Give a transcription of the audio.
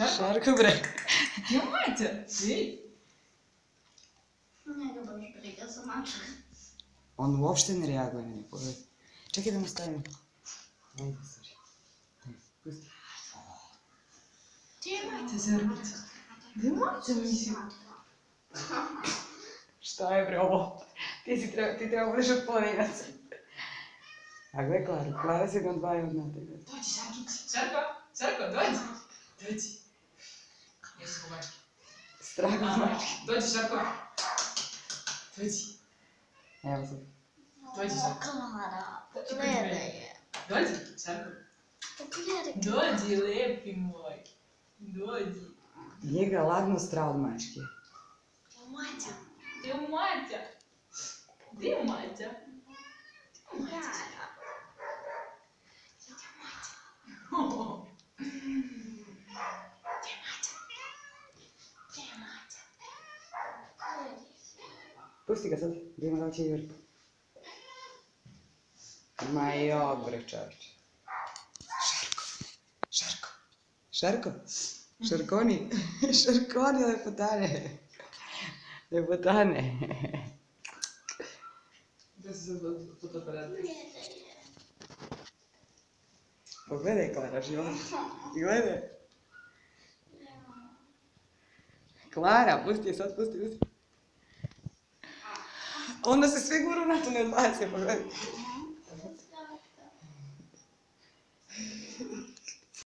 Šarko, bre. Nemojte, vidi. Njega baš briga za mačka. On uopšte ne reaguje na nje, pogledaj. Čekaj da mu stavim. Ajde, sorry. Pusti. Nemojte, zrnice. Nemojte, mislim. Šta je bre ovo? Ti treba budeš od pojedinaca. A gledaj Klaru, Klara se ga odvaja od natega. Dođi, Šarko, dođi. Dođi. Jesu u mački. Strah od mačke. Dođi, Šarko. Dođi. Evo sad. Dođi, Šarko. Klara, pogledaj je. Dođi, Šarko. Pogledaj. Dođi, lepi moj. Dođi. Njega ladno strah od mačke. Maća. Gdje je Maća? Gdje je Maća? Klara. Pusti ga sad, da ima da li će Jurko. Ma jok bre čovječe. Šarko. Šarkoni. Šarkoni, lepotane. Lepotane. Da se sad fotoaparat. Pogledaj Klara, život. Gledaj. Klara, pusti je sad, pusti. Onda se sve guru na to ne odbacio, pogledaj.